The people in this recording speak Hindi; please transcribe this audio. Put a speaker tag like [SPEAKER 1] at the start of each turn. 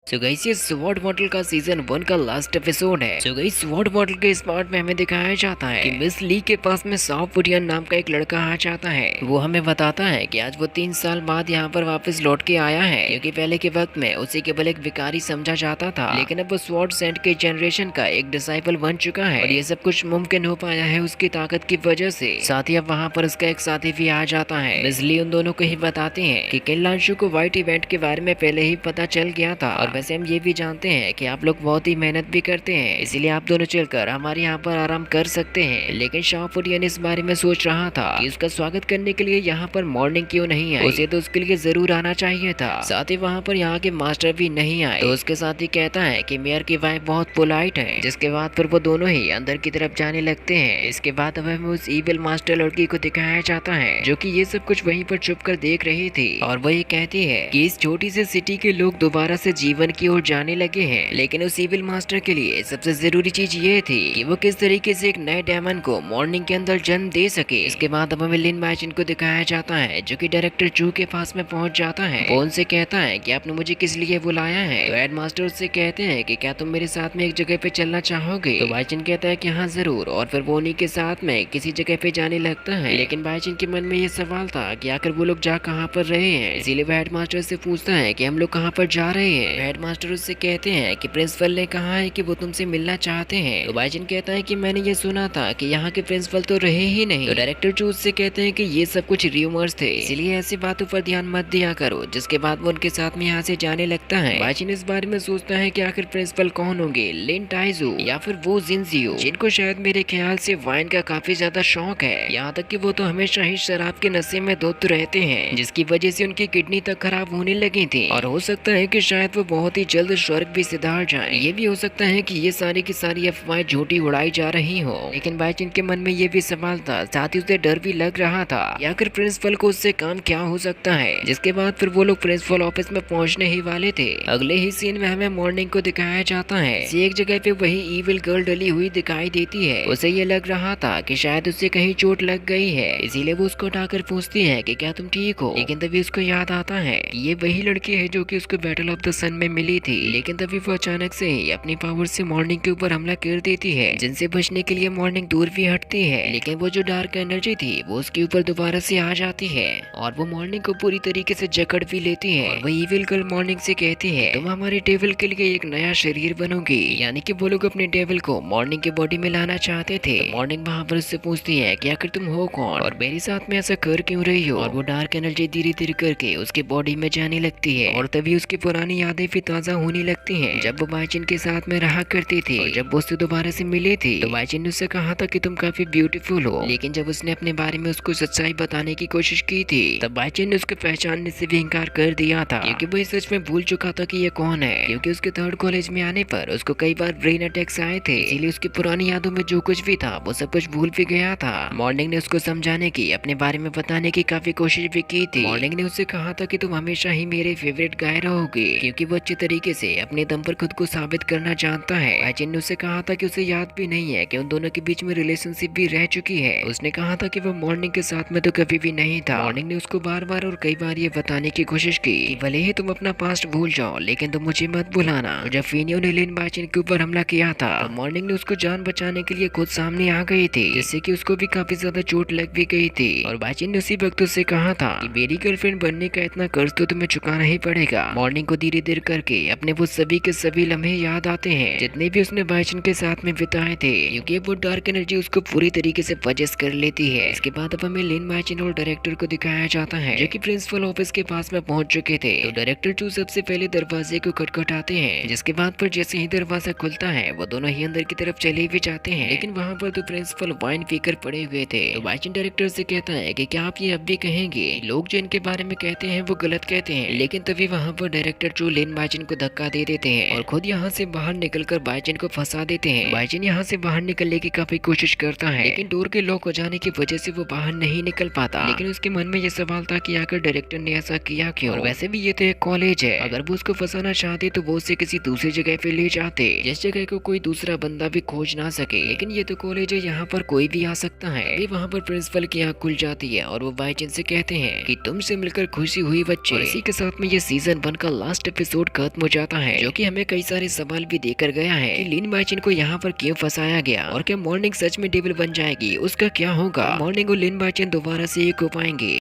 [SPEAKER 1] सो गाइस ये स्वॉर्ड मॉडल का सीजन 1 का लास्ट एपिसोड है। सो गाइस स्वॉर्ड मॉडल के इस पार्ट में हमें दिखाया जाता है कि मिस ली के पास में साउथ वुडियन नाम का एक लड़का आ जाता है। वो हमें बताता है कि आज वो 3 साल बाद यहाँ पर वापस लौट के आया है, क्योंकि पहले के वक्त में उसे केवल एक भिखारी समझा जाता था, लेकिन अब वो स्वॉर्ड सेंट के जनरेशन का एक डिसाइपल बन चुका है और ये सब कुछ मुमकिन हो पाया है उसकी ताकत की वजह से। साथ ही अब वहाँ पर उसका एक साथी भी आ जाता है। मिस ली उन दोनों को ही बताते हैं कि किल्लांशु को व्हाइट इवेंट के बारे में पहले ही पता चल गया था, और वैसे हम ये भी जानते हैं कि आप लोग बहुत ही मेहनत भी करते हैं, इसीलिए आप दोनों चलकर हमारे यहाँ पर आराम कर सकते हैं। लेकिन शाहपुरियन इस बारे में सोच रहा था कि उसका स्वागत करने के लिए यहाँ पर मॉर्निंग क्यों नहीं आई, उसे तो उसके लिए जरूर आना चाहिए था। साथ ही वहाँ पर यहाँ के मास्टर भी नहीं आए, तो उसके साथ ही कहता है कि मेयर की वाइफ बहुत पोलाइट है, जिसके बाद फिर वो दोनों ही अंदर की तरफ जाने लगते हैं। इसके बाद अब हमें उस ईविल मास्टर लड़की को दिखाया जाता है, जो कि ये सब कुछ वहीं पर छुप कर देख रही थी, और वो ये कहती है कि इस छोटी सी सिटी के लोग दोबारा से जीवन की ओर जाने लगे हैं। लेकिन उस इविल मास्टर के लिए सबसे जरूरी चीज ये थी कि वो किस तरीके से एक नए डेमन को मॉर्निंग के अंदर जन्म दे सके। इसके बाद अब हमें लिन माइचिन को दिखाया जाता है, जो कि डायरेक्टर चू के पास में पहुंच जाता है। वो उनसे कहता है कि आपने मुझे किस लिए बुलाया है। तो हेड मास्टर उससे कहते हैं कि क्या तुम मेरे साथ में एक जगह पे चलना चाहोगे। तो बाइचिन कहता है कि हाँ जरूर, और फिर वो उन्हीं के साथ में किसी जगह पे जाने लगता है। लेकिन बाइचिन के मन में ये सवाल था कि आखिर वो लोग जा कहाँ पर रहे हैं, इसीलिए वो हेड मास्टर से पूछता है कि हम लोग कहाँ पर जा रहे हैं। हेड मास्टर उससे कहते हैं कि प्रिंसिपल ने कहा है कि वो तुमसे मिलना चाहते हैं। तो बाइचिन कहता है कि मैंने ये सुना था कि यहाँ के प्रिंसिपल तो रहे ही नहीं। तो डायरेक्टर चू उससे कहते हैं कि ये सब कुछ र्यूमर्स थे, इसलिए ऐसी बातों पर ध्यान मत दिया करो। जिसके बाद वो उनके साथ में यहाँ से जाने लगता है। बाइचिन इस बारे में सोचता है कि आखिर प्रिंसिपल कौन होंगे, लिन टाइजू या फिर वो जिनजियो, जिनको शायद मेरे ख्याल से वाइन का काफी ज्यादा शौक है। यहाँ तक कि वो तो हमेशा ही शराब के नशे में धुत रहते हैं, जिसकी वजह से उनकी किडनी तक खराब होने लगी थी, और हो सकता है कि शायद वो बहुत ही जल्द स्वर्ग भी सिधार जाए। ये भी हो सकता है कि ये सारी की सारी अफवाहें झूठी उड़ाई जा रही हो। लेकिन बाइचिन के मन में ये भी सवाल था, साथ ही उसे डर भी लग रहा था या फिर प्रिंसिपल को उससे काम क्या हो सकता है। जिसके बाद फिर वो लोग प्रिंसिपल ऑफिस में पहुंचने ही वाले थे। अगले ही सीन में हमें मॉर्निंग को दिखाया जाता है। एक जगह पे वही ईविल गर्ल डली हुई दिखाई देती है। उसे ये लग रहा था कि शायद उससे कहीं चोट लग गई है, इसीलिए वो उसको उठाकर पूछती है कि क्या तुम ठीक हो। लेकिन तभी उसको याद आता है कि ये वही लड़की है जो कि उसको बैटल ऑफ द सन में मिली थी। लेकिन तभी वो अचानक से ही अपनी पावर से मॉर्निंग के ऊपर हमला कर देती है, जिनसे बचने के लिए मॉर्निंग दूर भी हटती है। लेकिन वो जो डार्क एनर्जी थी वो उसके ऊपर दोबारा से आ जाती है, और वो मॉर्निंग को पूरी तरीके से जकड़ भी लेती है। और वो ईविल गर्ल मॉर्निंग से कहती है तुम हमारे डेविल के लिए एक नया शरीर बनोगी। यानी कि वो लोग अपने डेविल को मॉर्निंग के बॉडी में लाना चाहते थे। तो मॉर्निंग वहाँ पर उससे पूछती है कि आखिर तुम हो कौन और मेरे साथ में ऐसा कर क्यों रही हो। और वो डार्क एनर्जी धीरे धीरे करके उसके बॉडी में जाने लगती है, और तभी उसकी पुरानी यादें भी ताजा होने लगती हैं, जब वो बाइचिन के साथ में रहा करती थी। और जब वो उससे दोबारा से मिली थी तो बाइचिन ने उससे कहा था कि तुम काफी ब्यूटीफुल हो। लेकिन जब उसने अपने बारे में उसको सच्चाई बताने की कोशिश की थी, तब बाइचिन ने उसको पहचानने से भी इनकार कर दिया था, क्योंकि वो सच में भूल चुका था कि ये कौन है। क्योंकि उसके थर्ड कॉलेज में आने पर उसको कई बार ब्रेन अटैक्स आए थे, इसीलिए उसकी पुरानी यादों में जो कुछ भी था वो सब कुछ भूल भी गया था। मॉर्निंग ने उसको समझाने की, अपने बारे में बताने की काफी कोशिश भी की थी। मॉर्निंग ने उससे कहा था कि तुम हमेशा ही मेरे फेवरेट गाय रहोगे, क्योंकि वो अच्छे तरीके से अपने दम पर खुद को साबित करना जानता है। बाइचिन ने उससे कहा था कि उसे याद भी नहीं है कि उन दोनों के बीच में रिलेशनशिप भी रह चुकी है। उसने कहा था कि वो मॉर्निंग के साथ में तो कभी भी नहीं था। मॉर्निंग ने उसको बार बार और कई बार ये बताने की कोशिश की कि भले ही तुम अपना पास्ट भूल जाओ, लेकिन तुम मुझे मत भुलाना। जब फिनियो ने लिन बाइचिन के ऊपर हमला किया था, तो मॉर्निंग ने उसको जान बचाने के लिए खुद सामने आ गई थी, जिससे कि उसको भी काफी ज्यादा चोट लग भी गई थी। और बाइचिन ने उसी वक्त उससे कहा था कि मेरी गर्लफ्रेंड बनने का इतना कर्ज तो तुम्हें चुकाना ही पड़ेगा। मॉर्निंग को धीरे धीरे करके अपने वो सभी के सभी लम्हे याद आते हैं जितने भी उसने बाइचिन के साथ में बिताए थे, क्योंकि वो डार्क एनर्जी उसको पूरी तरीके से पजेस कर लेती है। इसके बाद अब हमें लिन बाइचिन और डायरेक्टर को दिखाया जाता है, जो कि प्रिंसिपल ऑफिस के पास में पहुंच चुके थे। तो डायरेक्टर चू सबसे पहले दरवाजे को खटखटाते हैं, जिसके बाद पर जैसे ही दरवाजा खुलता है वो दोनों ही अंदर की तरफ चले भी जाते हैं। लेकिन वहाँ पर तो प्रिंसिपल वाइन पीकर पड़े हुए थे। तो बाइचिन डायरेक्टर से कहता है कि क्या आप ये अब भी कहेंगे, लोग जो इनके बारे में कहते हैं वो गलत कहते हैं। लेकिन तभी वहाँ पर डायरेक्टर चू लिन बाइचिन को धक्का दे देते हैं और खुद यहाँ से बाहर निकलकर बाइचिन को फंसा देते हैं। बाइचिन यहाँ से बाहर निकलने की काफी कोशिश करता है, लेकिन डोर के लॉक हो जाने की वजह से वो बाहर नहीं निकल पाता। लेकिन उसके मन में ये सवाल था कि आखिर डायरेक्टर ने ऐसा किया क्यों। और वैसे भी ये तो एक कॉलेज है, अगर वो उसको फंसाना चाहते तो वो उसे किसी दूसरी जगह पे ले जाते, जिस जगह को कोई दूसरा बंदा भी खोज ना सके। लेकिन ये तो कॉलेज है, यहाँ पर कोई भी आ सकता है। वहाँ पर प्रिंसिपल की आँख खुल जाती है और वो बाइचिन से कहते हैं कि तुमसे मिलकर खुशी हुई बच्चे। इसी के साथ में ये सीजन 1 का लास्ट एपिसोड खत्म हो जाता है, जो कि हमें कई सारे सवाल भी देकर गया है कि लिन बाइचेन को यहाँ पर क्यों फंसाया गया और क्या मॉर्निंग सच में डेविल बन जाएगी, उसका क्या होगा, मॉर्निंग और लिन बाइचेन दोबारा से एक हो पाएंगे।